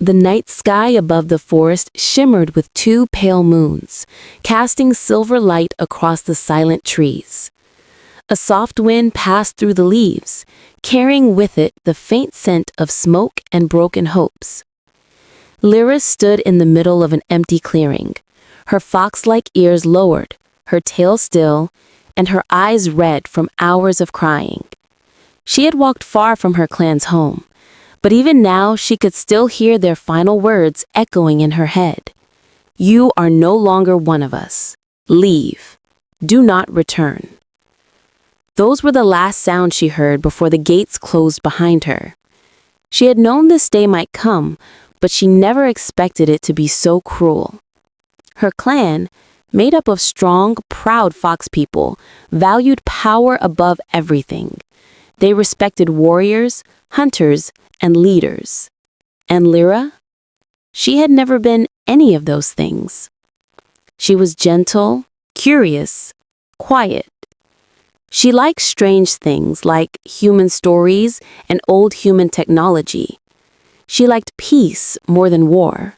The night sky above the forest shimmered with two pale moons, casting silver light across the silent trees. A soft wind passed through the leaves, carrying with it the faint scent of smoke and broken hopes. Lyra stood in the middle of an empty clearing, her fox-like ears lowered, her tail still, and her eyes red from hours of crying. She had walked far from her clan's home, but even now she could still hear their final words echoing in her head. "You are no longer one of us. Leave. Do not return." Those were the last sounds she heard before the gates closed behind her. She had known this day might come, but she never expected it to be so cruel. Her clan, made up of strong, proud fox people, valued power above everything. They respected warriors, hunters, and leaders. And Lyra? She had never been any of those things. She was gentle, curious, quiet. She liked strange things like human stories and old human technology. She liked peace more than war.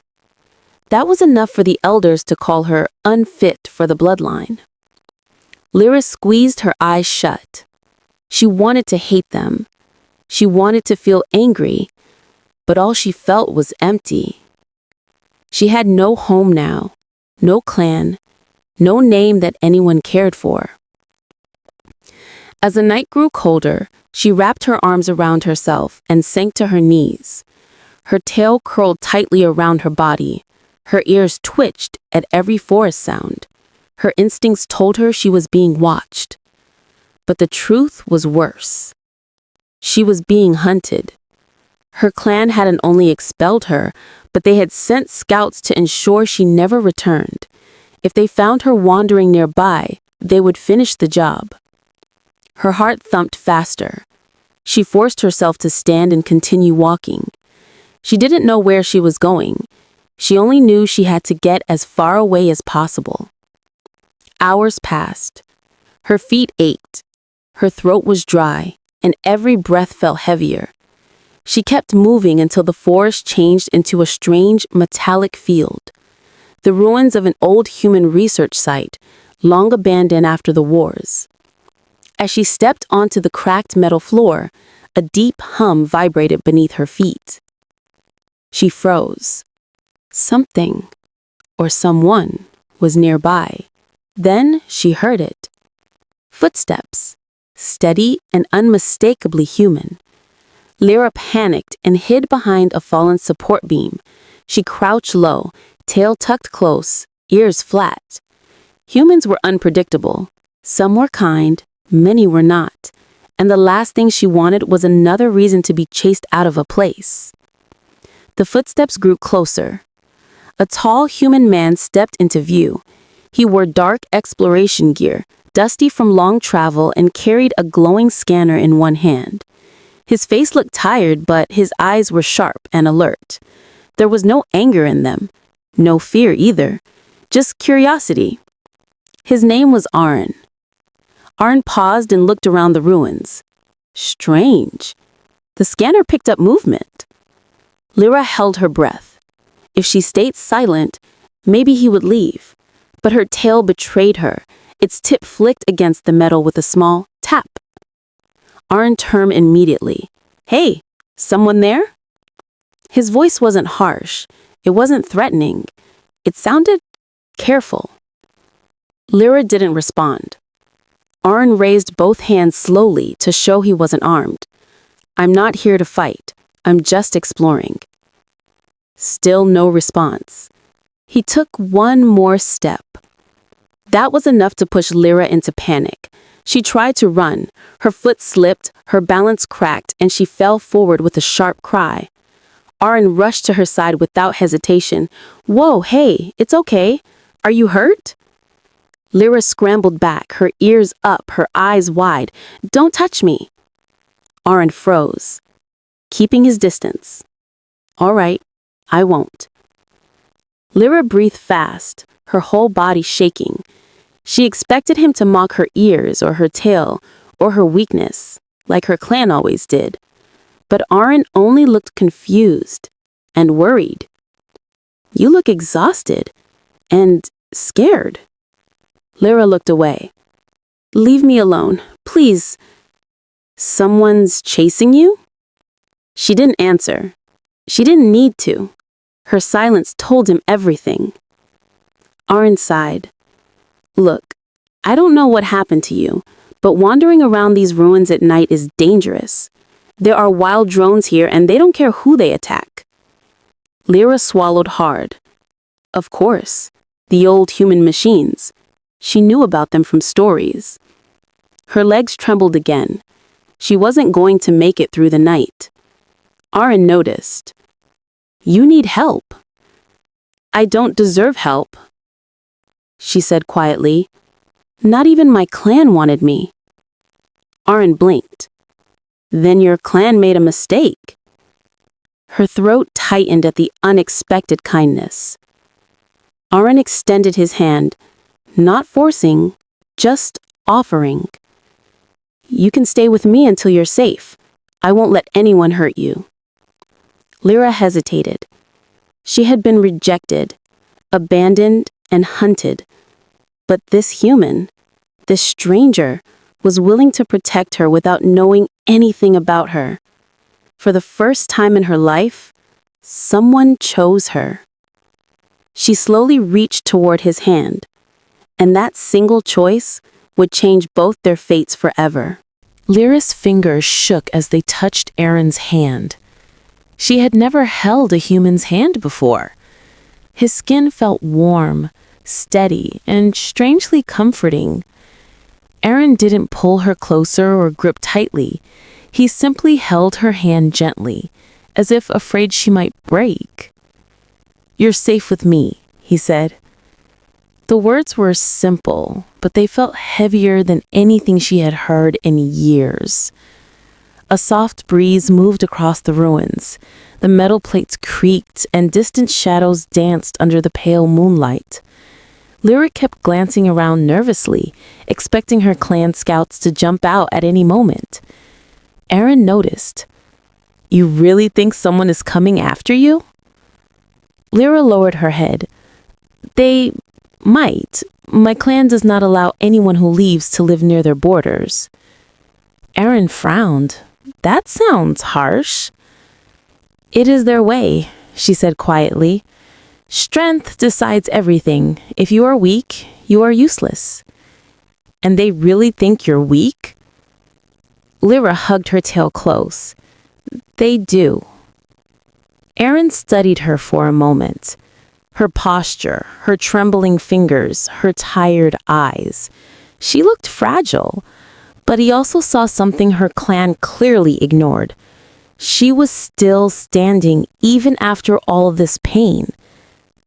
That was enough for the elders to call her unfit for the bloodline. Lyra squeezed her eyes shut. She wanted to hate them. She wanted to feel angry, but all she felt was empty. She had no home now, no clan, no name that anyone cared for. As the night grew colder, she wrapped her arms around herself and sank to her knees. Her tail curled tightly around her body. Her ears twitched at every forest sound. Her instincts told her she was being watched. But the truth was worse. She was being hunted. Her clan hadn't only expelled her, but they had sent scouts to ensure she never returned. If they found her wandering nearby, they would finish the job. Her heart thumped faster. She forced herself to stand and continue walking. She didn't know where she was going. She only knew she had to get as far away as possible. Hours passed. Her feet ached. Her throat was dry, and every breath felt heavier. She kept moving until the forest changed into a strange, metallic field. The ruins of an old human research site, long abandoned after the wars. As she stepped onto the cracked metal floor, a deep hum vibrated beneath her feet. She froze. Something, or someone, was nearby. Then she heard it. Footsteps, steady and unmistakably human. Lyra panicked and hid behind a fallen support beam. She crouched low, tail tucked close, ears flat. Humans were unpredictable. Some were kind, many were not. And the last thing she wanted was another reason to be chased out of a place. The footsteps grew closer. A tall human man stepped into view. He wore dark exploration gear, dusty from long travel, and carried a glowing scanner in one hand. His face looked tired, but his eyes were sharp and alert. There was no anger in them, no fear either, just curiosity. His name was Aaron. Aaron paused and looked around the ruins. Strange. The scanner picked up movement. Lyra held her breath. If she stayed silent, maybe he would leave. But her tail betrayed her. Its tip flicked against the metal with a small tap. Aaron turned immediately. "Hey, someone there?" His voice wasn't harsh. It wasn't threatening. It sounded careful. Lyra didn't respond. Aaron raised both hands slowly to show he wasn't armed. "I'm not here to fight. I'm just exploring." Still no response. He took one more step. That was enough to push Lyra into panic. She tried to run. Her foot slipped, her balance cracked, and she fell forward with a sharp cry. Aaron rushed to her side without hesitation. "Whoa, hey, it's okay. Are you hurt?" Lyra scrambled back, her ears up, her eyes wide. "Don't touch me." Aaron froze, keeping his distance. "All right, I won't." Lyra breathed fast, her whole body shaking. She expected him to mock her ears or her tail or her weakness, like her clan always did. But Aaron only looked confused, and worried. You look exhausted and scared. Lyra looked away. Leave me alone, please. Someone's chasing you? She didn't answer. She didn't need to. Her silence told him everything. Aaron sighed. Look, I don't know what happened to you, but wandering around these ruins at night is dangerous. There are wild drones here and they don't care who they attack. Lyra swallowed hard. Of course, the old human machines. She knew about them from stories. Her legs trembled again. She wasn't going to make it through the night. Aaron noticed. You need help. I don't deserve help, she said quietly. Not even my clan wanted me. Aaron blinked. Then your clan made a mistake. Her throat tightened at the unexpected kindness. Aaron extended his hand, not forcing, just offering. You can stay with me until you're safe. I won't let anyone hurt you. Lyra hesitated. She had been rejected, abandoned, and hunted. But this human, this stranger, was willing to protect her without knowing anything about her. For the first time in her life, someone chose her. She slowly reached toward his hand, and that single choice would change both their fates forever. Lyra's fingers shook as they touched Aaron's hand. She had never held a human's hand before. His skin felt warm, steady, and strangely comforting. Aaron didn't pull her closer or grip tightly. He simply held her hand gently, as if afraid she might break. You're safe with me, he said. The words were simple, but they felt heavier than anything she had heard in years. A soft breeze moved across the ruins. The metal plates creaked and distant shadows danced under the pale moonlight. Lyra kept glancing around nervously, expecting her clan scouts to jump out at any moment. Aaron noticed. You really think someone is coming after you? Lyra lowered her head. They might. My clan does not allow anyone who leaves to live near their borders. Aaron frowned. That sounds harsh. It is their way, she said quietly. Strength decides everything. If you are weak, you are useless. And they really think you're weak? Lyra hugged her tail close. They do. Aaron studied her for a moment. Her posture, her trembling fingers, her tired eyes. She looked fragile, but he also saw something her clan clearly ignored. She was still standing even after all of this pain.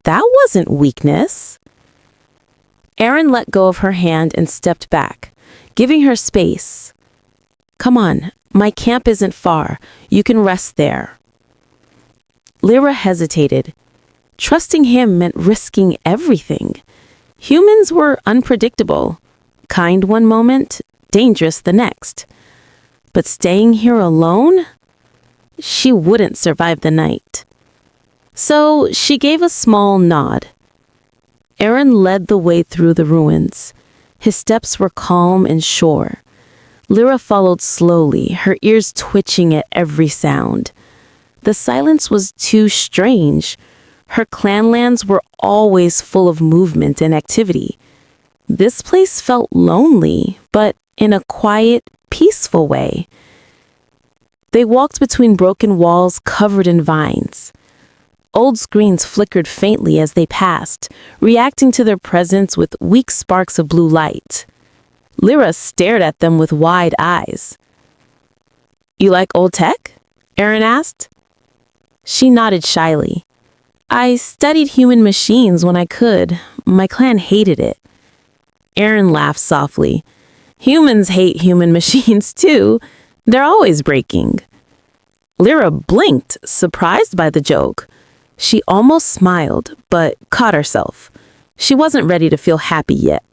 That wasn't weakness. Aaron let go of her hand and stepped back, giving her space. Come on, my camp isn't far. You can rest there. Lyra hesitated. Trusting him meant risking everything. Humans were unpredictable. Kind one moment, dangerous the next. But staying here alone? She wouldn't survive the night. So she gave a small nod. Aaron led the way through the ruins. His steps were calm and sure. Lyra followed slowly, her ears twitching at every sound. The silence was too strange. Her clanlands were always full of movement and activity. This place felt lonely, but in a quiet, peaceful way. They walked between broken walls covered in vines. Old screens flickered faintly as they passed, reacting to their presence with weak sparks of blue light. Lyra stared at them with wide eyes. You like old tech? Aaron asked. She nodded shyly. I studied human machines when I could. My clan hated it. Aaron laughed softly. Humans hate human machines too. They're always breaking. Lyra blinked, surprised by the joke. She almost smiled, but caught herself. She wasn't ready to feel happy yet.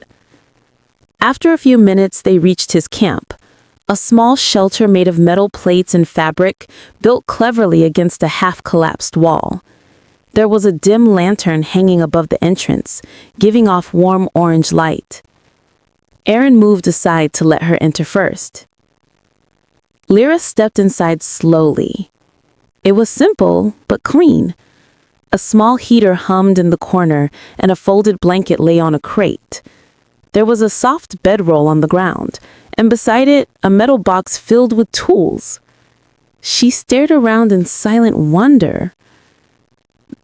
After a few minutes, they reached his camp. A small shelter made of metal plates and fabric, built cleverly against a half-collapsed wall. There was a dim lantern hanging above the entrance, giving off warm orange light. Aaron moved aside to let her enter first. Lyra stepped inside slowly. It was simple, but clean. A small heater hummed in the corner, and a folded blanket lay on a crate. There was a soft bedroll on the ground, and beside it, a metal box filled with tools. She stared around in silent wonder.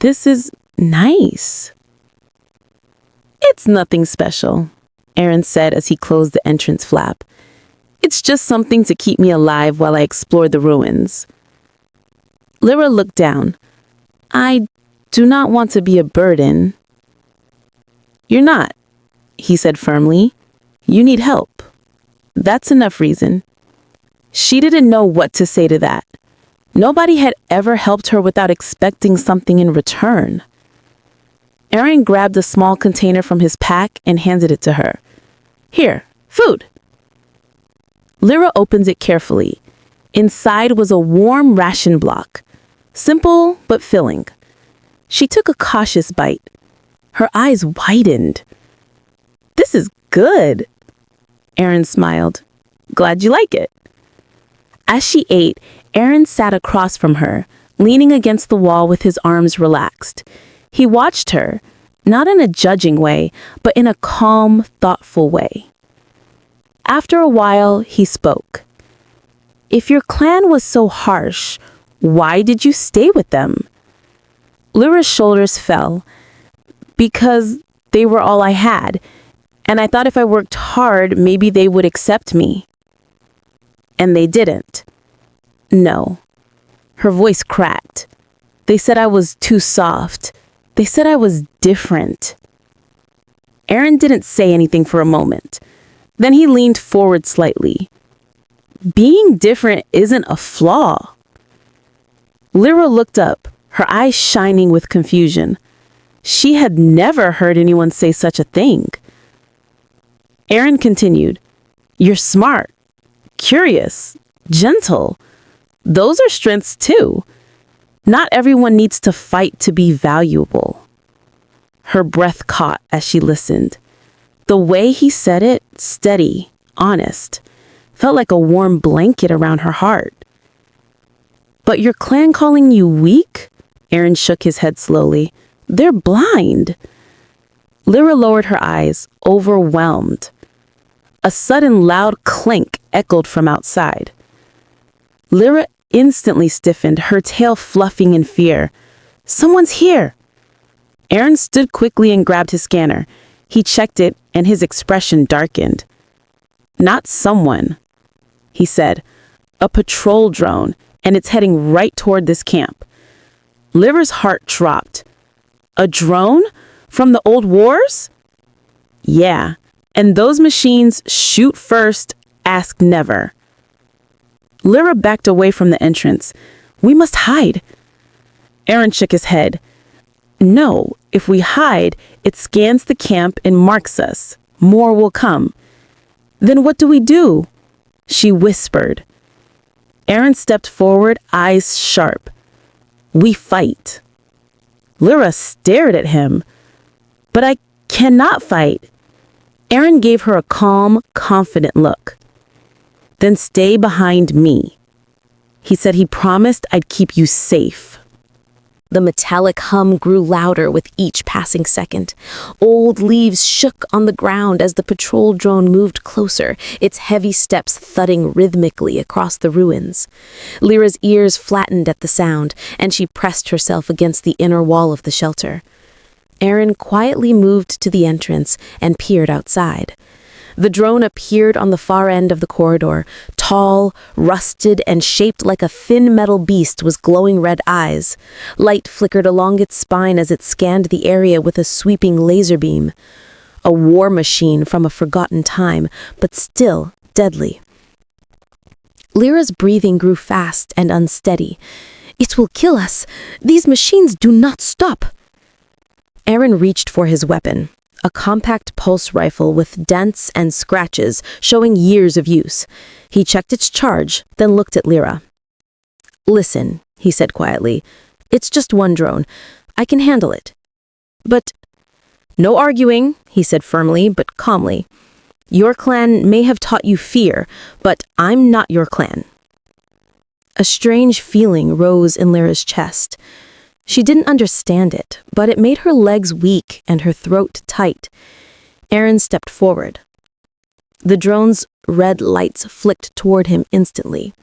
This is nice. It's nothing special, Aaron said as he closed the entrance flap. It's just something to keep me alive while I explore the ruins. Lyra looked down. I do not want to be a burden. You're not, he said firmly. You need help. That's enough reason. She didn't know what to say to that. Nobody had ever helped her without expecting something in return. Aaron grabbed a small container from his pack and handed it to her. Here, food. Lyra opens it carefully. Inside was a warm ration block. Simple but filling. She took a cautious bite. Her eyes widened. This is good. Aaron smiled. Glad you like it. As she ate, Aaron sat across from her, leaning against the wall with his arms relaxed. He watched her, not in a judging way, but in a calm, thoughtful way. After a while, he spoke. If your clan was so harsh, why did you stay with them? Lyra's shoulders fell. Because they were all I had, and I thought if I worked hard, maybe they would accept me. And they didn't. No. Her voice cracked. They said I was too soft. They said I was different. Aaron didn't say anything for a moment. Then he leaned forward slightly. Being different isn't a flaw. Lyra looked up, her eyes shining with confusion. She had never heard anyone say such a thing. Aaron continued, You're smart, curious, gentle. Those are strengths too. Not everyone needs to fight to be valuable. Her breath caught as she listened. The way he said it, steady, honest, felt like a warm blanket around her heart. But your clan calling you weak? Aaron shook his head slowly. They're blind. Lyra lowered her eyes, overwhelmed. A sudden loud clink echoed from outside. Lyra instantly stiffened, her tail fluffing in fear. Someone's here. Aaron stood quickly and grabbed his scanner. He checked it, and his expression darkened. Not someone, he said. A patrol drone, and it's heading right toward this camp. Lyra's heart dropped. A drone? From the old wars? Yeah, and those machines shoot first, ask never. Lyra backed away from the entrance. We must hide. Aaron shook his head. No, if we hide, it scans the camp and marks us. More will come. Then what do we do? She whispered. Aaron stepped forward, eyes sharp. We fight. Lyra stared at him. But I cannot fight. Aaron gave her a calm, confident look. Then stay behind me. He said he promised I'd keep you safe. The metallic hum grew louder with each passing second. Old leaves shook on the ground as the patrol drone moved closer, its heavy steps thudding rhythmically across the ruins. Lyra's ears flattened at the sound, and she pressed herself against the inner wall of the shelter. Aaron quietly moved to the entrance and peered outside. The drone appeared on the far end of the corridor, tall, rusted, and shaped like a thin metal beast with glowing red eyes. Light flickered along its spine as it scanned the area with a sweeping laser beam. A war machine from a forgotten time, but still deadly. Lyra's breathing grew fast and unsteady. It will kill us. These machines do not stop. Aaron reached for his weapon. A compact pulse rifle with dents and scratches showing years of use. He checked its charge, then looked at Lyra. "Listen," he said quietly. "It's just one drone. I can handle it." "But—" "No arguing," he said firmly but calmly. "Your clan may have taught you fear, but I'm not your clan." A strange feeling rose in Lyra's chest. She didn't understand it, but it made her legs weak and her throat tight. Aaron stepped forward. The drone's red lights flicked toward him instantly.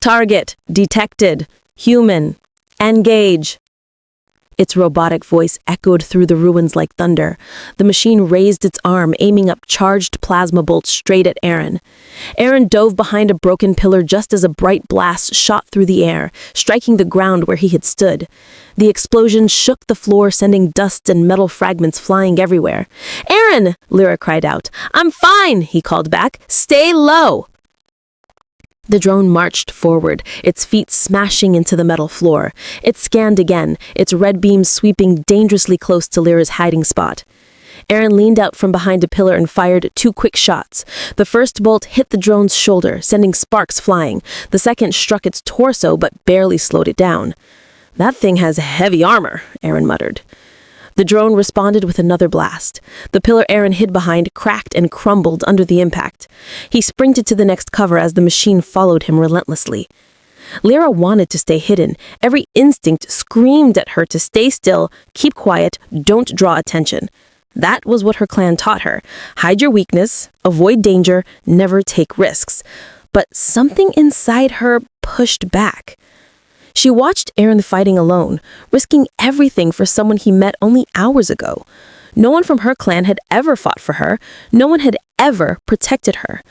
"Target detected. Human. Engage." Its robotic voice echoed through the ruins like thunder. The machine raised its arm, aiming up charged plasma bolts straight at Aaron. Aaron dove behind a broken pillar just as a bright blast shot through the air, striking the ground where he had stood. The explosion shook the floor, sending dust and metal fragments flying everywhere. "Aaron!" Lyra cried out. "I'm fine," he called back. "Stay low." The drone marched forward, its feet smashing into the metal floor. It scanned again, its red beams sweeping dangerously close to Lyra's hiding spot. Aaron leaned out from behind a pillar and fired 2 quick shots. The first bolt hit the drone's shoulder, sending sparks flying. The second struck its torso but barely slowed it down. "That thing has heavy armor," Aaron muttered. The drone responded with another blast. The pillar Aaron hid behind cracked and crumbled under the impact. He sprinted to the next cover as the machine followed him relentlessly. Lyra wanted to stay hidden. Every instinct screamed at her to stay still, keep quiet, don't draw attention. That was what her clan taught her. Hide your weakness, avoid danger, never take risks. But something inside her pushed back. She watched Aaron fighting alone, risking everything for someone he met only hours ago. No one from her clan had ever fought for her. No one had ever protected her.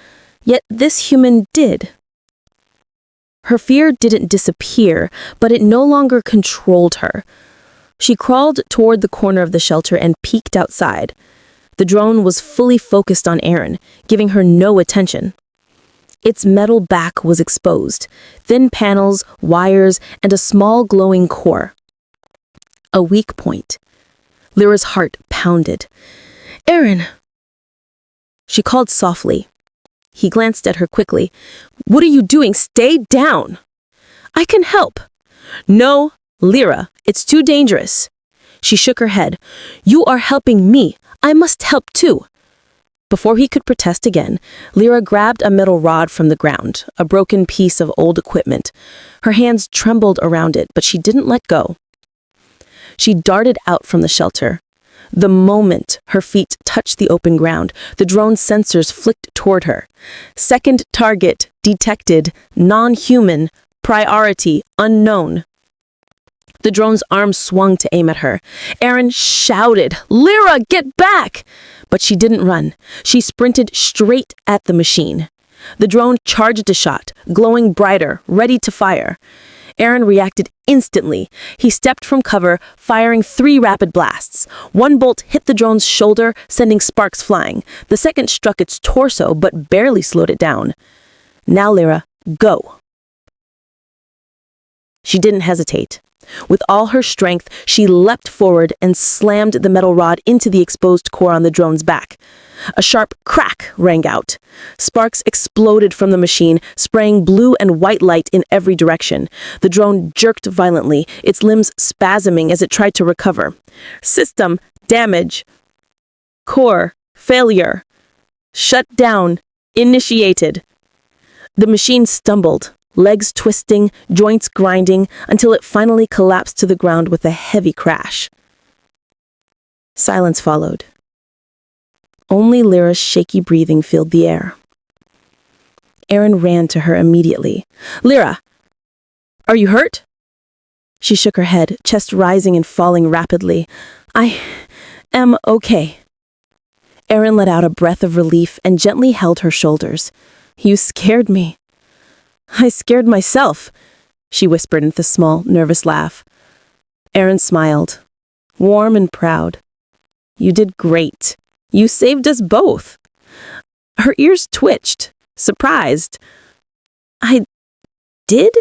Yet this human did. Her fear didn't disappear, but it no longer controlled her. She crawled toward the corner of the shelter and peeked outside. The drone was fully focused on Aaron, giving her no attention. Its metal back was exposed, thin panels, wires, and a small glowing core. A weak point. Lyra's heart pounded. "Aaron!" She called softly. He glanced at her quickly. "What are you doing? Stay down!" "I can help." "No, Lyra, it's too dangerous." She shook her head. "You are helping me. I must help too." Before he could protest again, Lyra grabbed a metal rod from the ground, a broken piece of old equipment. Her hands trembled around it, but she didn't let go. She darted out from the shelter. The moment her feet touched the open ground, the drone's sensors flicked toward her. "Second target detected, non-human, priority unknown." The drone's arm swung to aim at her. Aaron shouted, "Lyra, get back!" But she didn't run. She sprinted straight at the machine. The drone charged a shot, glowing brighter, ready to fire. Aaron reacted instantly. He stepped from cover, firing 3 rapid blasts. One bolt hit the drone's shoulder, sending sparks flying. The second struck its torso, but barely slowed it down. "Now, Lyra, go." She didn't hesitate. With all her strength, she leapt forward and slammed the metal rod into the exposed core on the drone's back. A sharp crack rang out. Sparks exploded from the machine, spraying blue and white light in every direction. The drone jerked violently, its limbs spasming as it tried to recover. "System damage. Core failure. Shut down. Initiated." The machine stumbled, legs twisting, joints grinding, until it finally collapsed to the ground with a heavy crash. Silence followed. Only Lyra's shaky breathing filled the air. Aaron ran to her immediately. "Lyra, are you hurt?" She shook her head, chest rising and falling rapidly. "I am okay." Aaron let out a breath of relief and gently held her shoulders. "You scared me." "I scared myself," she whispered with a small, nervous laugh. Aaron smiled, warm and proud. "You did great. You saved us both." Her ears twitched, surprised. "I did?"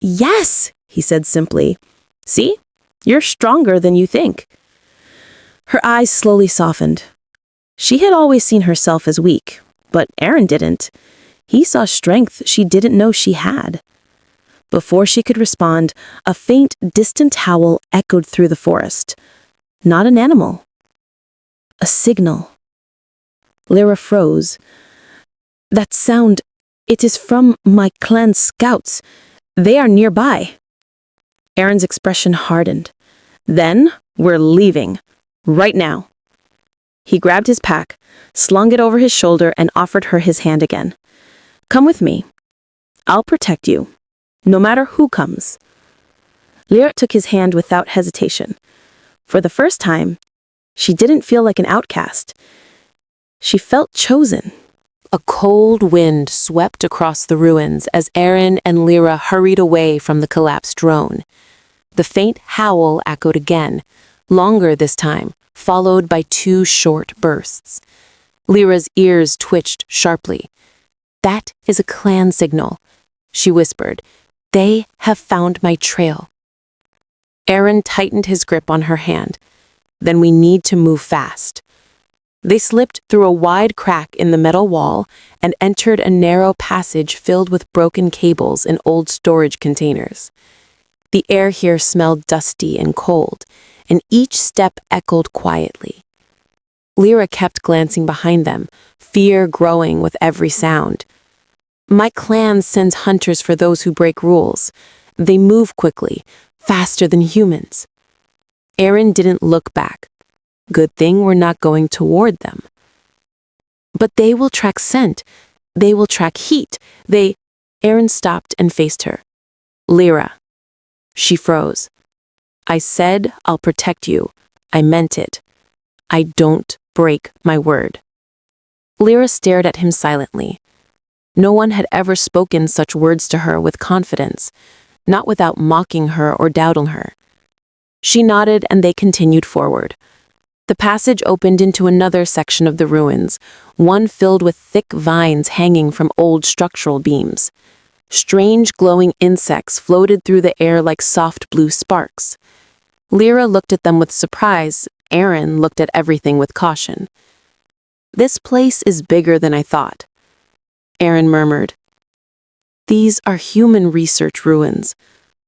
"Yes," he said simply. "See? You're stronger than you think." Her eyes slowly softened. She had always seen herself as weak, but Aaron didn't. He saw strength she didn't know she had. Before she could respond, a faint, distant howl echoed through the forest. Not an animal. A signal. Lyra froze. That sound, it is from my clan's scouts. They are nearby. Aaron's expression hardened. Then, we're leaving. Right now. He grabbed his pack, slung it over his shoulder, and offered her his hand again. Come with me. I'll protect you, no matter who comes. Lyra took his hand without hesitation. For the first time, she didn't feel like an outcast. She felt chosen. A cold wind swept across the ruins as Aaron and Lyra hurried away from the collapsed drone. The faint howl echoed again, longer this time, followed by 2 short bursts. Lyra's ears twitched sharply. That is a clan signal, she whispered. They have found my trail. Aaron tightened his grip on her hand. Then we need to move fast. They slipped through a wide crack in the metal wall and entered a narrow passage filled with broken cables and old storage containers. The air here smelled dusty and cold, and each step echoed quietly. Lyra kept glancing behind them, fear growing with every sound. My clan sends hunters for those who break rules. They move quickly, faster than humans. Aaron didn't look back. Good thing we're not going toward them. But they will track scent. They will track heat. Aaron stopped and faced her. Lyra. She froze. I said I'll protect you. I meant it. I don't break my word. Lyra stared at him silently. No one had ever spoken such words to her with confidence, not without mocking her or doubting her. She nodded and they continued forward. The passage opened into another section of the ruins, one filled with thick vines hanging from old structural beams. Strange glowing insects floated through the air like soft blue sparks. Lyra looked at them with surprise. Aaron looked at everything with caution. This place is bigger than I thought. Aaron murmured. These are human research ruins.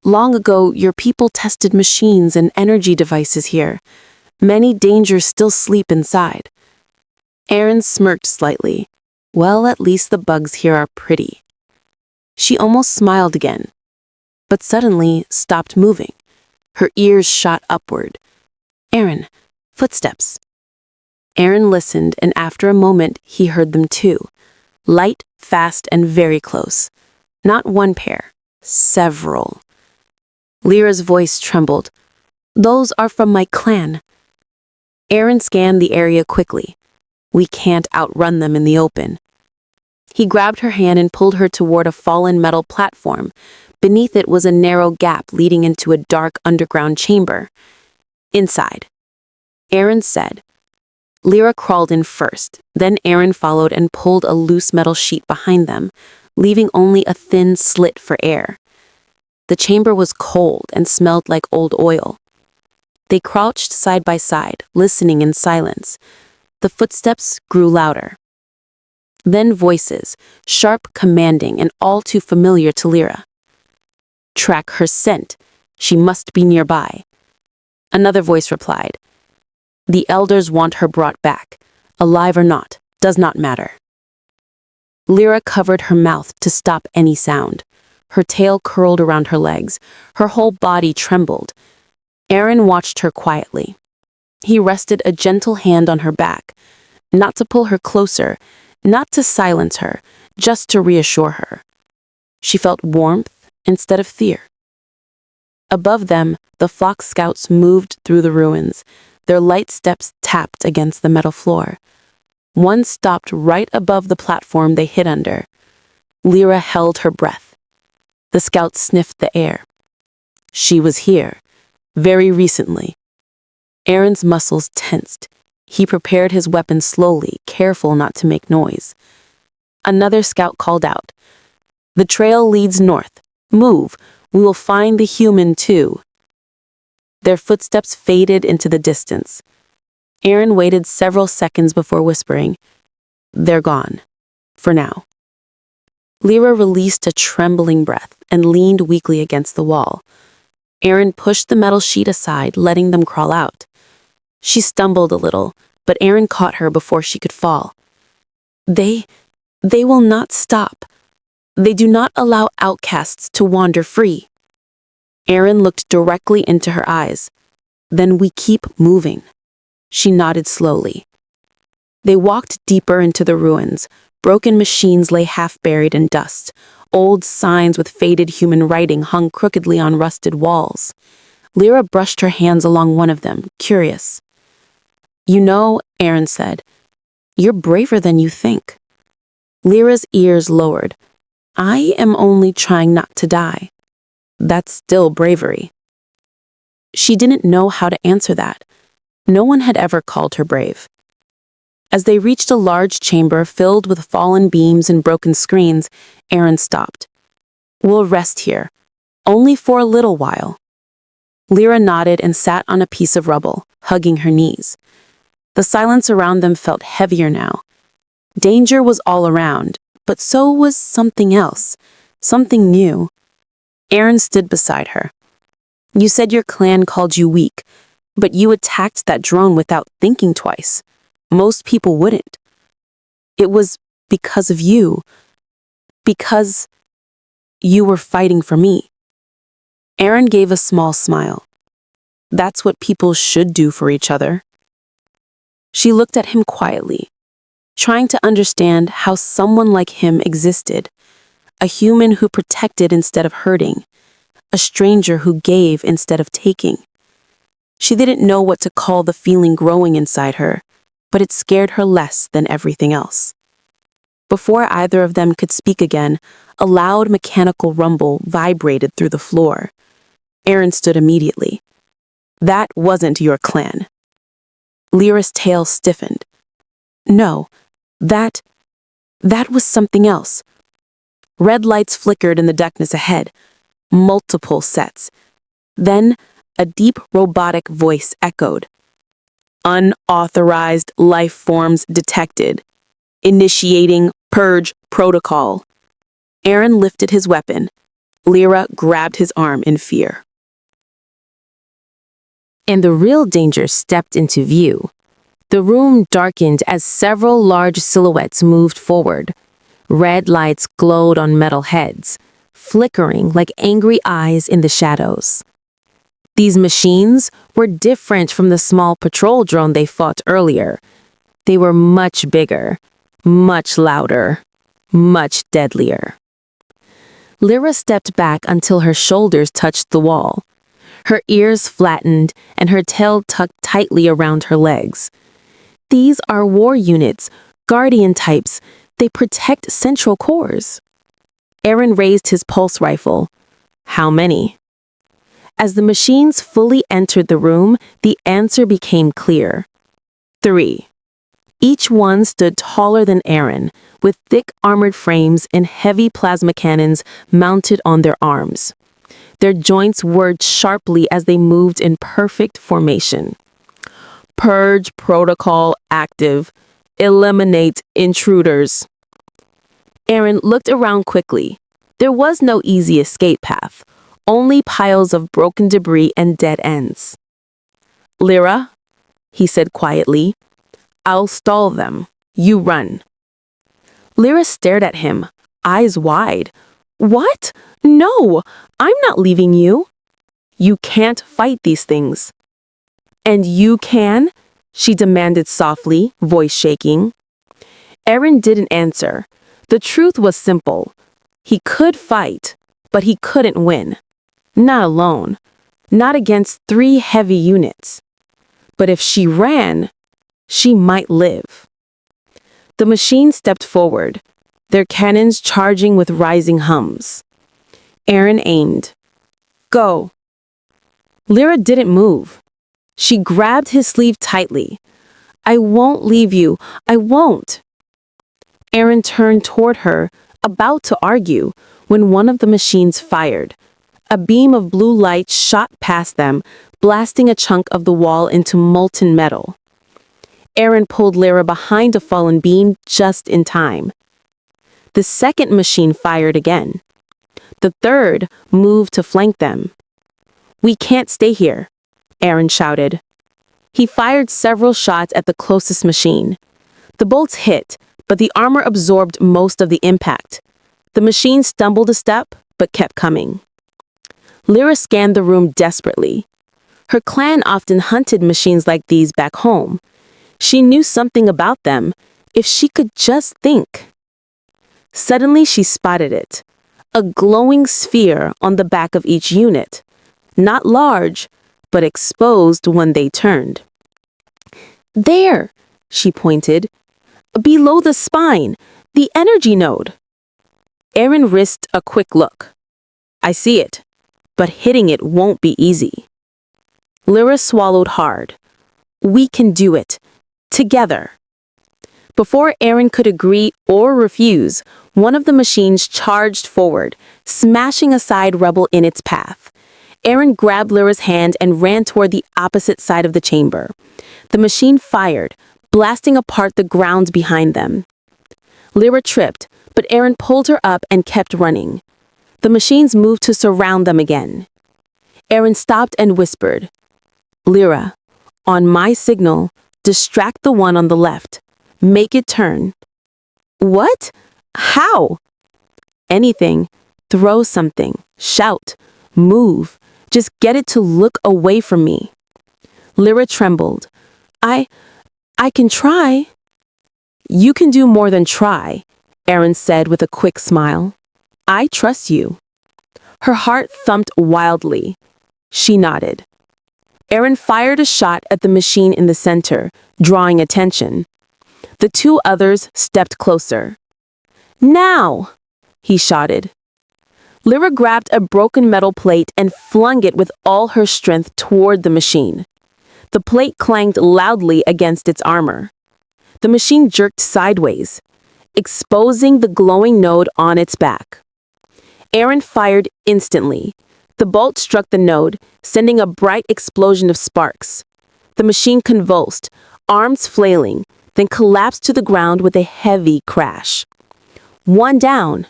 Long ago, your people tested machines and energy devices here. Many dangers still sleep inside. Aaron smirked slightly. Well, at least the bugs here are pretty. She almost smiled again, but suddenly stopped moving. Her ears shot upward. Aaron, footsteps. Aaron listened, and after a moment, he heard them too. Light, fast, and very close. Not one pair, several. Lyra's voice trembled. Those are from my clan. Aaron scanned the area quickly. We can't outrun them in the open. He grabbed her hand and pulled her toward a fallen metal platform. Beneath it was a narrow gap leading into a dark underground chamber. Inside. Aaron said. Lyra crawled in first, then Aaron followed and pulled a loose metal sheet behind them, leaving only a thin slit for air. The chamber was cold and smelled like old oil. They crouched side by side, listening in silence. The footsteps grew louder. Then voices, sharp, commanding, and all too familiar to Lyra. Track her scent. She must be nearby. Another voice replied. The elders want her brought back. Alive or not, does not matter. Lyra covered her mouth to stop any sound. Her tail curled around her legs. Her whole body trembled. Aaron watched her quietly. He rested a gentle hand on her back, not to pull her closer, not to silence her, just to reassure her. She felt warmth instead of fear. Above them, the flock scouts moved through the ruins. Their light steps tapped against the metal floor. One stopped right above the platform they hid under. Lyra held her breath. The scouts sniffed the air. She was here, very recently. Aaron's muscles tensed. He prepared his weapon slowly, careful not to make noise. Another scout called out. The trail leads north. Move. We will find the human too. Their footsteps faded into the distance. Aaron waited several seconds before whispering, "They're gone. For now." Lyra released a trembling breath and leaned weakly against the wall. Aaron pushed the metal sheet aside, letting them crawl out. She stumbled a little, but Aaron caught her before she could fall. They will not stop. They do not allow outcasts to wander free." Aaron looked directly into her eyes. "Then we keep moving." She nodded slowly. They walked deeper into the ruins. Broken machines lay half-buried in dust. Old signs with faded human writing hung crookedly on rusted walls. Lyra brushed her hands along one of them, curious. "You know," Aaron said, "you're braver than you think." Lyra's ears lowered. "I am only trying not to die." "That's still bravery." She didn't know how to answer that. No one had ever called her brave. As they reached a large chamber filled with fallen beams and broken screens, Aaron stopped. "We'll rest here, only for a little while." Lyra nodded and sat on a piece of rubble, hugging her knees. The silence around them felt heavier now. Danger was all around, but so was something else, something new. Aaron stood beside her. "You said your clan called you weak, but you attacked that drone without thinking twice. Most people wouldn't. It was because of you. Because you were fighting for me." Aaron gave a small smile. "That's what people should do for each other." She looked at him quietly, trying to understand how someone like him existed. A human who protected instead of hurting. A stranger who gave instead of taking. She didn't know what to call the feeling growing inside her, but it scared her less than everything else. Before either of them could speak again, a loud mechanical rumble vibrated through the floor. Aaron stood immediately. "That wasn't your clan." Lyra's tail stiffened. "No, that was something else." Red lights flickered in the darkness ahead. Multiple sets. Then a deep robotic voice echoed. "Unauthorized life forms detected. Initiating purge protocol." Aaron lifted his weapon. Lyra grabbed his arm in fear. And the real danger stepped into view. The room darkened as several large silhouettes moved forward. Red lights glowed on metal heads, flickering like angry eyes in the shadows. These machines were different from the small patrol drone they fought earlier. They were much bigger, much louder, much deadlier. Lyra stepped back until her shoulders touched the wall. Her ears flattened and her tail tucked tightly around her legs. These are war units, guardian types. They protect central cores. Aaron raised his pulse rifle. "How many?" As the machines fully entered the room, the answer became clear. 3. Each one stood taller than Aaron, with thick armored frames and heavy plasma cannons mounted on their arms. Their joints whirred sharply as they moved in perfect formation. "Purge protocol active. Eliminate intruders." Aaron looked around quickly. There was no easy escape path, only piles of broken debris and dead ends. "Lyra," he said quietly, "I'll stall them. You run." Lyra stared at him, eyes wide. "What? No, I'm not leaving you." "You can't fight these things." "And you can?" she demanded softly, voice shaking. Aaron didn't answer. The truth was simple. He could fight, but he couldn't win. Not alone. Not against 3 heavy units. But if she ran, she might live. The machine stepped forward, their cannons charging with rising hums. Aaron aimed. "Go." Lyra didn't move. She grabbed his sleeve tightly. "I won't leave you. I won't." Aaron turned toward her, about to argue, when one of the machines fired. A beam of blue light shot past them, blasting a chunk of the wall into molten metal. Aaron pulled Lyra behind a fallen beam just in time. The second machine fired again. The third moved to flank them. "We can't stay here," Aaron shouted. He fired several shots at the closest machine. The bolts hit, but the armor absorbed most of the impact. The machine stumbled a step, but kept coming. Lyra scanned the room desperately. Her clan often hunted machines like these back home. She knew something about them, if she could just think. Suddenly she spotted it, a glowing sphere on the back of each unit. Not large, but exposed when they turned. "There," she pointed. "Below the spine, the energy node." Aaron risked a quick look. "I see it, but hitting it won't be easy." Lyra swallowed hard. "We can do it. Together." Before Aaron could agree or refuse, one of the machines charged forward, smashing aside rubble in its path. Aaron grabbed Lyra's hand and ran toward the opposite side of the chamber. The machine fired, blasting apart the ground behind them. Lyra tripped, but Aaron pulled her up and kept running. The machines moved to surround them again. Aaron stopped and whispered, "Lyra, on my signal, distract the one on the left. Make it turn." "What? How?" "Anything. Throw something. Shout. Move. Just get it to look away from me." Lyra trembled. I can try." "You can do more than try," Aaron said with a quick smile. "I trust you." Her heart thumped wildly. She nodded. Aaron fired a shot at the machine in the center, drawing attention. The two others stepped closer. "Now!" he shouted. Lyra grabbed a broken metal plate and flung it with all her strength toward the machine. The plate clanged loudly against its armor. The machine jerked sideways, exposing the glowing node on its back. Aaron fired instantly. The bolt struck the node, sending a bright explosion of sparks. The machine convulsed, arms flailing, then collapsed to the ground with a heavy crash. "One down,"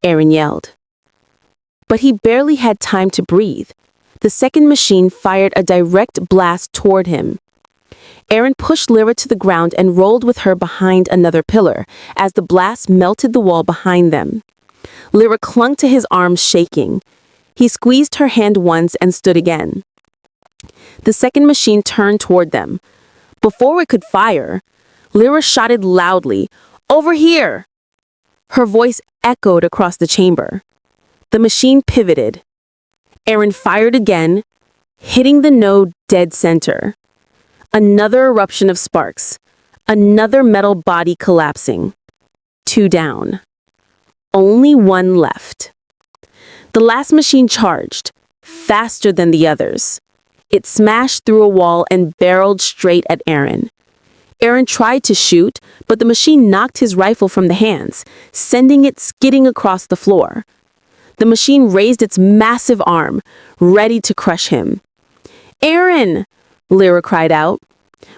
Aaron yelled. But he barely had time to breathe. The second machine fired a direct blast toward him. Aaron pushed Lyra to the ground and rolled with her behind another pillar as the blast melted the wall behind them. Lyra clung to his arms, shaking. He squeezed her hand once and stood again. The second machine turned toward them. Before it could fire, Lyra shouted loudly, "Over here!" Her voice echoed across the chamber. The machine pivoted. Aaron fired again, hitting the node dead center. Another eruption of sparks. Another metal body collapsing. Two down. Only one left. The last machine charged, faster than the others. It smashed through a wall and barreled straight at Aaron. Aaron tried to shoot, but the machine knocked his rifle from the hands, sending it skidding across the floor. The machine raised its massive arm, ready to crush him. "Aaron!" Lyra cried out.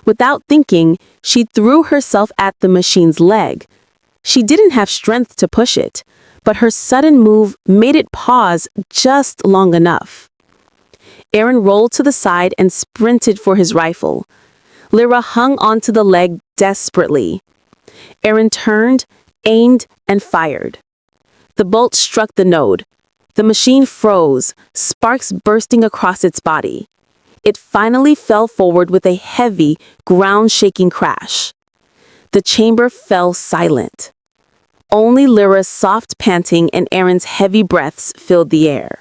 Without thinking, she threw herself at the machine's leg. She didn't have strength to push it, but her sudden move made it pause just long enough. Aaron rolled to the side and sprinted for his rifle. Lyra hung onto the leg desperately. Aaron turned, aimed, and fired. The bolt struck the node. The machine froze, sparks bursting across its body. It finally fell forward with a heavy, ground-shaking crash. The chamber fell silent. Only Lyra's soft panting and Aaron's heavy breaths filled the air.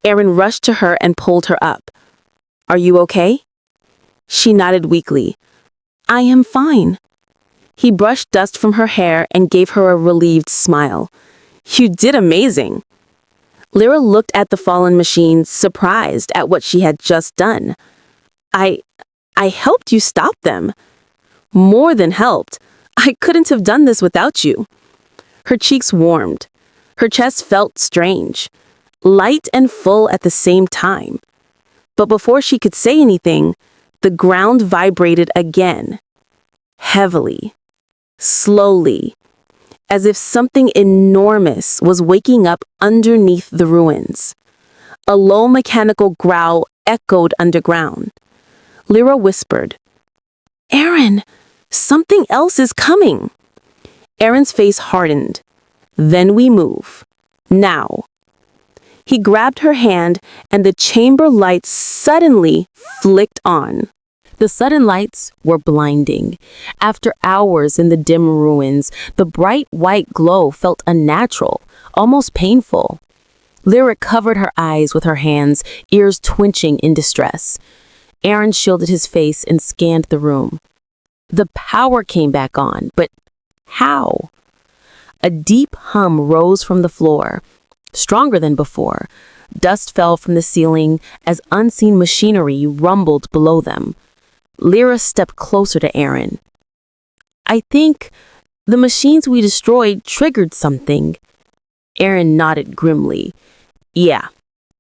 Aaron rushed to her and pulled her up. "Are you okay?" She nodded weakly. "I am fine." He brushed dust from her hair and gave her a relieved smile. "You did amazing." Lyra looked at the fallen machine, surprised at what she had just done. I helped you stop them." "More than helped. I couldn't have done this without you." Her cheeks warmed. Her chest felt strange, light and full at the same time. But before she could say anything, the ground vibrated again. heavily, slowly, as if something enormous was waking up underneath the ruins. A low mechanical growl echoed underground. Lyra whispered, "Aaron, something else is coming." Aaron's face hardened. "Then we move. Now." He grabbed her hand and the chamber lights suddenly flicked on. The sudden lights were blinding. After hours in the dim ruins, the bright white glow felt unnatural, almost painful. Lyra covered her eyes with her hands, ears twitching in distress. Aaron shielded his face and scanned the room. The power came back on, but how? A deep hum rose from the floor, stronger than before. Dust fell from the ceiling as unseen machinery rumbled below them. Lyra stepped closer to Aaron. "I think the machines we destroyed triggered something." Aaron nodded grimly. "Yeah,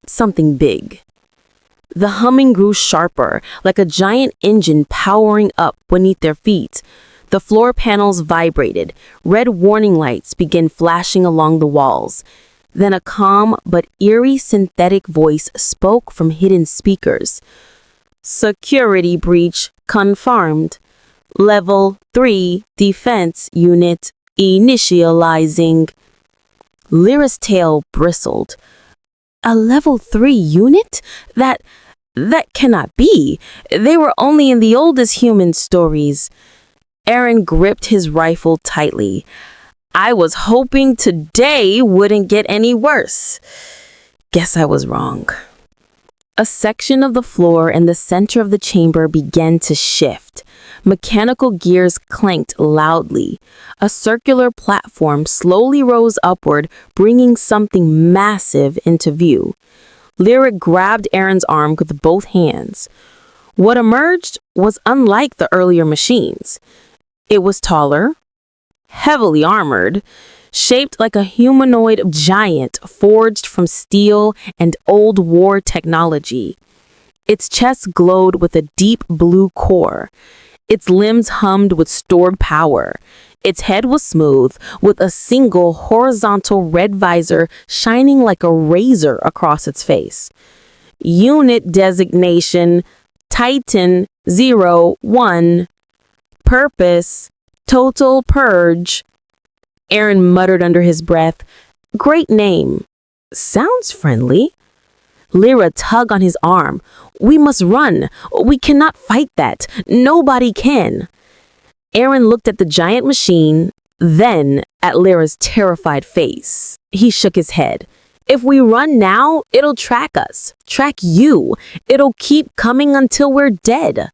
something big." The humming grew sharper, like a giant engine powering up beneath their feet. The floor panels vibrated. Red warning lights began flashing along the walls. Then a calm but eerie synthetic voice spoke from hidden speakers. "Security breach confirmed. Level 3 defense unit initializing." Lyra's tail bristled. "A level 3 unit? That cannot be. They were only in the oldest human stories." Aaron gripped his rifle tightly. "I was hoping today wouldn't get any worse. Guess I was wrong." A section of the floor in the center of the chamber began to shift. Mechanical gears clanked loudly. A circular platform slowly rose upward, bringing something massive into view. Lyra grabbed Aaron's arm with both hands. What emerged was unlike the earlier machines. It was taller, heavily armored, shaped like a humanoid giant forged from steel and old war technology. Its chest glowed with a deep blue core. Its limbs hummed with stored power. Its head was smooth, with a single horizontal red visor shining like a razor across its face. Unit designation, Titan 01. Purpose, total purge. Aaron muttered under his breath, "Great name. Sounds friendly." Lyra tugged on his arm. "We must run. We cannot fight that. Nobody can." Aaron looked at the giant machine, then at Lyra's terrified face. He shook his head. "If we run now, it'll track us. Track you. It'll keep coming until we're dead."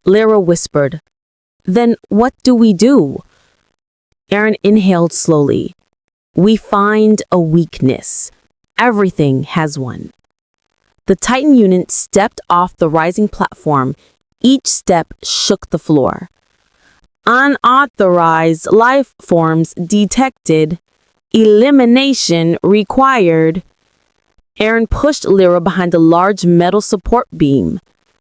Lyra whispered, "Then what do we do?" Aaron inhaled slowly. "We find a weakness. Everything has one." The Titan unit stepped off the rising platform. Each step shook the floor. "Unauthorized life forms detected. Elimination required." Aaron pushed Lyra behind a large metal support beam.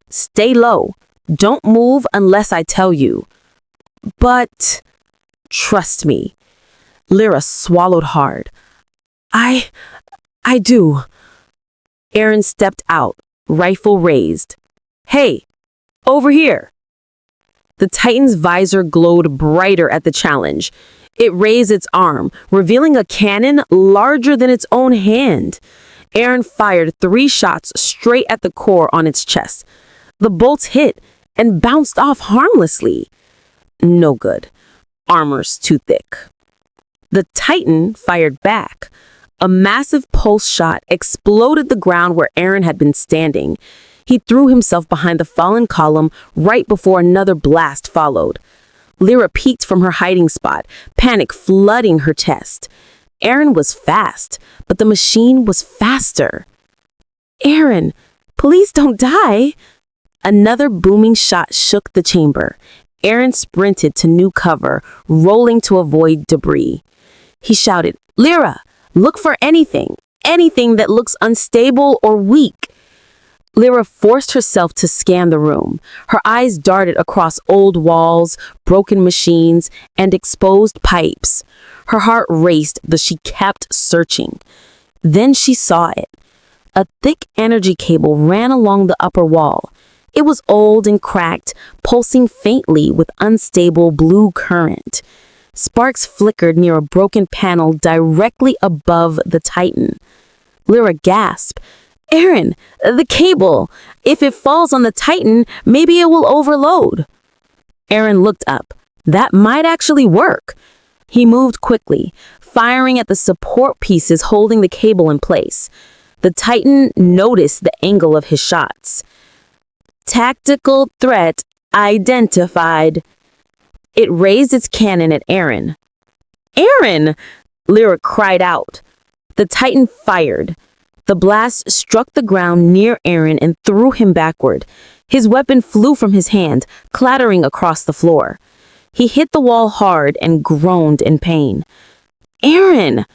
"Stay low. Don't move unless I tell you." "But trust me." Lyra swallowed hard. I do." Aaron stepped out, rifle raised. "Hey, over here." The Titan's visor glowed brighter at the challenge. It raised its arm, revealing a cannon larger than its own hand. Aaron fired 3 shots straight at the core on its chest. The bolts hit and bounced off harmlessly. No good. Armor's too thick. The Titan fired back. A massive pulse shot exploded the ground where Aaron had been standing. He threw himself behind the fallen column right before another blast followed. Lyra peeked from her hiding spot, panic flooding her chest. Aaron was fast, but the machine was faster. "Aaron, please don't die." Another booming shot shook the chamber. Aaron sprinted to new cover, rolling to avoid debris. He shouted, "Lyra, look for anything that looks unstable or weak." Lyra forced herself to scan the room. Her eyes darted across old walls, broken machines, and exposed pipes. Her heart raced, but she kept searching. Then she saw it. A thick energy cable ran along the upper wall. It was old and cracked, pulsing faintly with unstable blue current. Sparks flickered near a broken panel directly above the Titan. Lyra gasped. "Aaron, the cable! If it falls on the Titan, maybe it will overload." Aaron looked up. That might actually work. He moved quickly, firing at the support pieces holding the cable in place. The Titan noticed the angle of his shots. "Tactical threat identified." It raised its cannon at Aaron. "Aaron!" Lyra cried out. The Titan fired. The blast struck the ground near Aaron and threw him backward. His weapon flew from his hand, clattering across the floor. He hit the wall hard and groaned in pain. "Aaron!"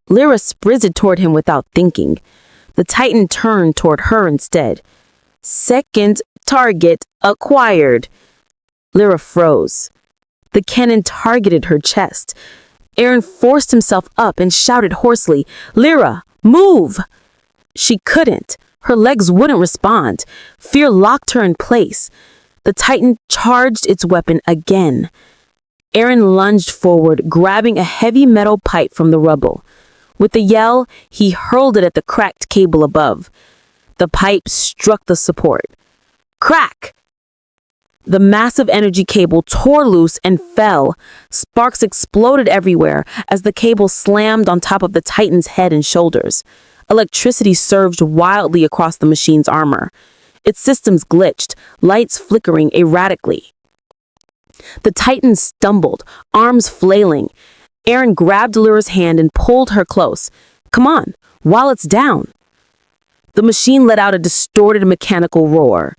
Lyra sprinted toward him without thinking. The Titan turned toward her instead. "Second target acquired." Lyra froze. The cannon targeted her chest. Aaron forced himself up and shouted hoarsely, "Lyra, move!" She couldn't. Her legs wouldn't respond. Fear locked her in place. The Titan charged its weapon again. Aaron lunged forward, grabbing a heavy metal pipe from the rubble. With a yell, he hurled it at the cracked cable above. The pipe struck the support. Crack! The massive energy cable tore loose and fell. Sparks exploded everywhere as the cable slammed on top of the Titan's head and shoulders. Electricity surged wildly across the machine's armor. Its systems glitched, lights flickering erratically. The Titan stumbled, arms flailing. Aaron grabbed Lyra's hand and pulled her close. "Come on, while it's down." The machine let out a distorted mechanical roar.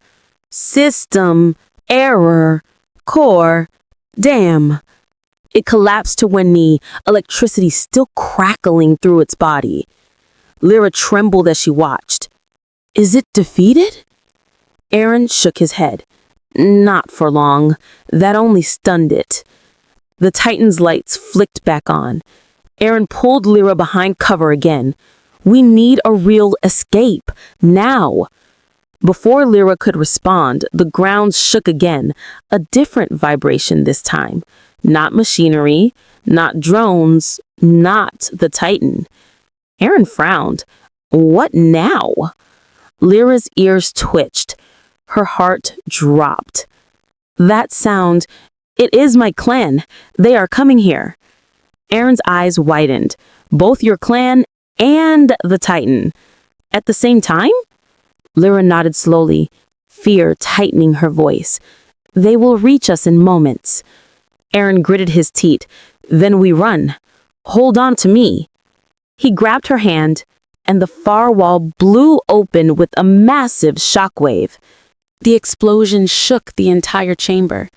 "System error, core, damn." It collapsed to one knee, electricity still crackling through its body. Lyra trembled as she watched. "Is it defeated?" Aaron shook his head. "Not for long. That only stunned it." The Titan's lights flicked back on. Aaron pulled Lyra behind cover again. "We need a real escape, now." Before Lyra could respond, the ground shook again, a different vibration this time. Not machinery, not drones, not the Titan. Aaron frowned. What now? Lyra's ears twitched. Her heart dropped. That sound, it is my clan. They are coming here. Aaron's eyes widened. Both your clan and the Titan. At the same time? Lyra nodded slowly, fear tightening her voice. They will reach us in moments. Aaron gritted his teeth. Then we run. Hold on to me. He grabbed her hand, and the far wall blew open with a massive shockwave. The explosion shook the entire chamber.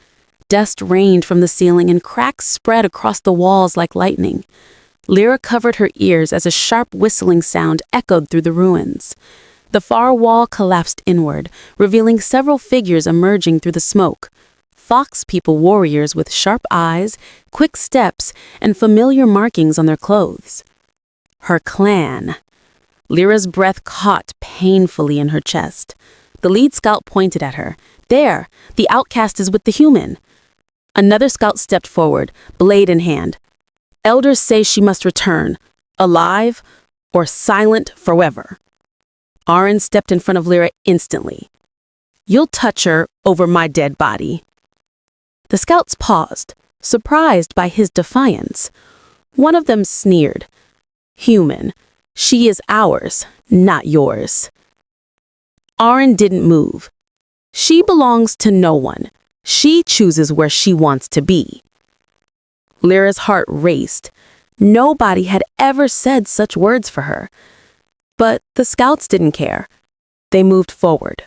Dust rained from the ceiling and cracks spread across the walls like lightning. Lyra covered her ears as a sharp whistling sound echoed through the ruins. The far wall collapsed inward, revealing several figures emerging through the smoke. Fox people warriors with sharp eyes, quick steps, and familiar markings on their clothes. Her clan. Lyra's breath caught painfully in her chest. The lead scout pointed at her. There, the outcast is with the human. Another scout stepped forward, blade in hand. Elders say she must return, alive or silent forever. Aaron stepped in front of Lyra instantly. You'll touch her over my dead body. The scouts paused, surprised by his defiance. One of them sneered. Human, she is ours, not yours. Aaron didn't move. She belongs to no one. She chooses where she wants to be. Lyra's heart raced. Nobody had ever said such words for her. But the scouts didn't care. They moved forward.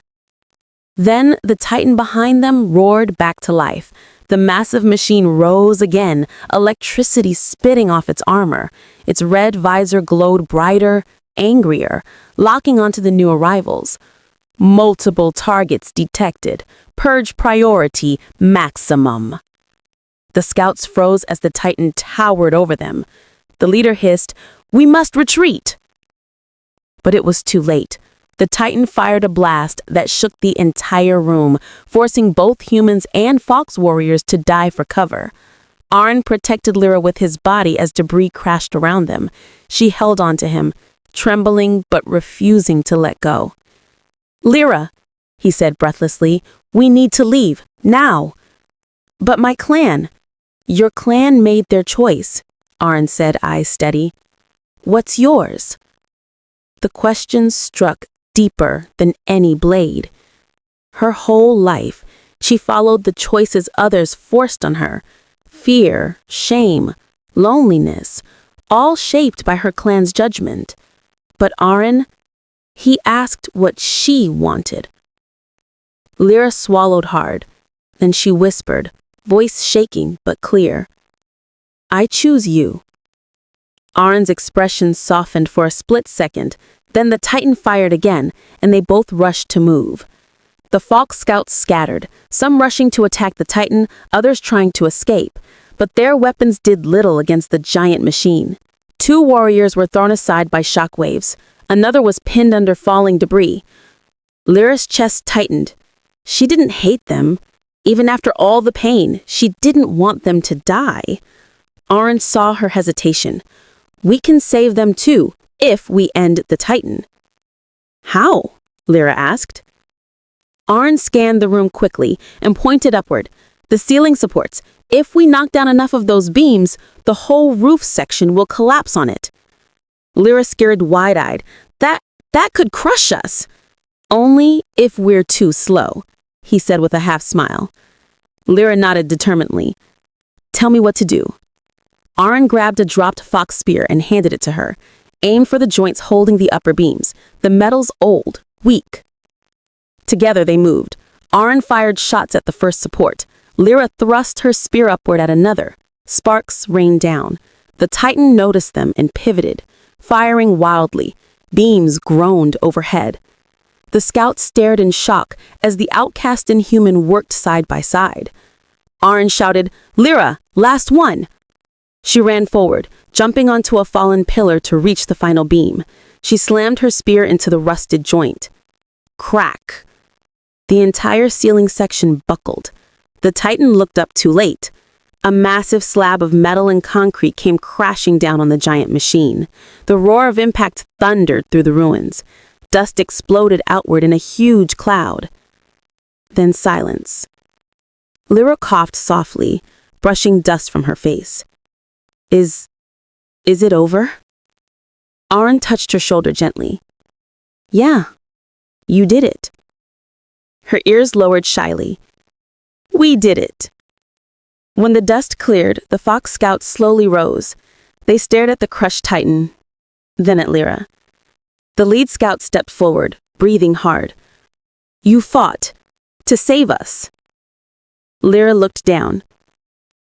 Then the Titan behind them roared back to life. The massive machine rose again, electricity spitting off its armor. Its red visor glowed brighter, angrier, locking onto the new arrivals. Multiple targets detected. Purge priority maximum. The scouts froze as the Titan towered over them. The leader hissed, "We must retreat!" But it was too late. The Titan fired a blast that shook the entire room, forcing both humans and fox warriors to dive for cover. Arn protected Lyra with his body as debris crashed around them. She held on to him, trembling but refusing to let go. "Lyra," he said breathlessly, "we need to leave, now." "But my clan." "Your clan made their choice," Arn said, eyes steady. "What's yours?" The question struck deeper than any blade. Her whole life, she followed the choices others forced on her. Fear, shame, loneliness, all shaped by her clan's judgment. But Arn, he asked what she wanted. Lyra swallowed hard. Then she whispered, voice shaking but clear, "I choose you." Arn's expression softened for a split second. Then the Titan fired again, and they both rushed to move. The Fox scouts scattered, some rushing to attack the Titan, others trying to escape. But their weapons did little against the giant machine. 2 warriors were thrown aside by shockwaves. Another was pinned under falling debris. Lyra's chest tightened. She didn't hate them. Even after all the pain, she didn't want them to die. Arn saw her hesitation. "We can save them too, if we end the Titan." "How?" Lyra asked. Arn scanned the room quickly and pointed upward. "The ceiling supports. If we knock down enough of those beams, the whole roof section will collapse on it." Lyra stared wide-eyed. That could crush us." "Only if we're too slow," he said with a half-smile. Lyra nodded determinedly. "Tell me what to do." Arn grabbed a dropped fox spear and handed it to her. "Aim for the joints holding the upper beams. The metal's old, weak." Together they moved. Arn fired shots at the first support. Lyra thrust her spear upward at another. Sparks rained down. The Titan noticed them and pivoted, firing wildly. Beams groaned overhead. The scouts stared in shock as the outcast and human worked side by side. Arn shouted, "Lyra, last one!" She ran forward, jumping onto a fallen pillar to reach the final beam. She slammed her spear into the rusted joint. Crack! The entire ceiling section buckled. The Titan looked up too late. A massive slab of metal and concrete came crashing down on the giant machine. The roar of impact thundered through the ruins. Dust exploded outward in a huge cloud. Then silence. Lyra coughed softly, brushing dust from her face. Is it over?" Arn touched her shoulder gently. "Yeah, you did it." Her ears lowered shyly. "We did it." When the dust cleared, the Fox scouts slowly rose. They stared at the crushed Titan, then at Lyra. The lead scout stepped forward, breathing hard. "You fought to save us." Lyra looked down.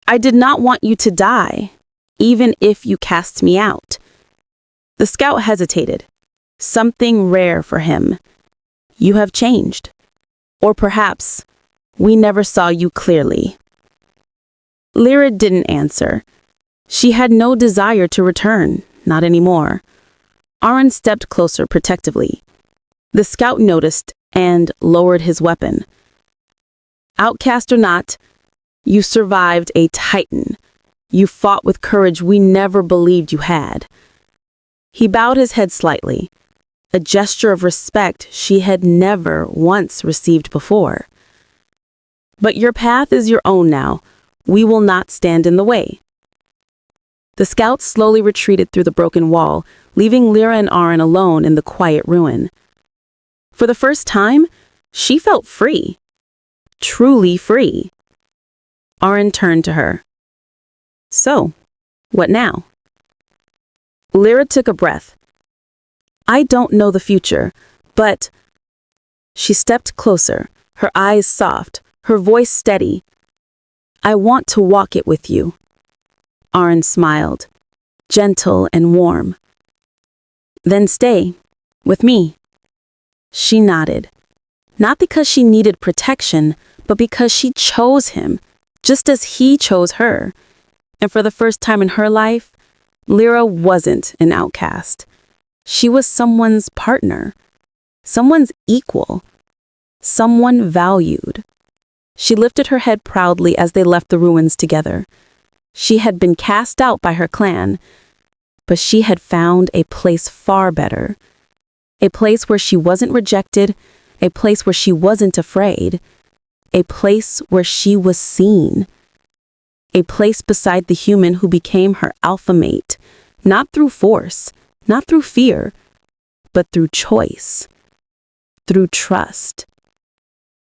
"I did not want you to die, even if you cast me out." The scout hesitated. Something rare for him. "You have changed. Or perhaps we never saw you clearly." Lyra didn't answer. She had no desire to return, not anymore. Arn stepped closer protectively. The scout noticed and lowered his weapon. "Outcast or not, you survived a Titan. You fought with courage we never believed you had." He bowed his head slightly, a gesture of respect she had never once received before. "But your path is your own now. We will not stand in the way." The scouts slowly retreated through the broken wall, leaving Lyra and Arn alone in the quiet ruin. For the first time, she felt free. Truly free. Arn turned to her. "So, what now?" Lyra took a breath. "I don't know the future, but..." She stepped closer, her eyes soft, her voice steady. "I want to walk it with you." Arn smiled, gentle and warm. "Then stay, with me." She nodded. Not because she needed protection, but because she chose him, just as he chose her. And for the first time in her life, Lyra wasn't an outcast. She was someone's partner, someone's equal, someone valued. She lifted her head proudly as they left the ruins together. She had been cast out by her clan, but she had found a place far better. A place where she wasn't rejected, a place where she wasn't afraid, a place where she was seen. A place beside the human who became her alpha mate, not through force, not through fear, but through choice, through trust,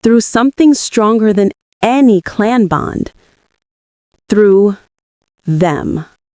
through something stronger than any clan bond, through them.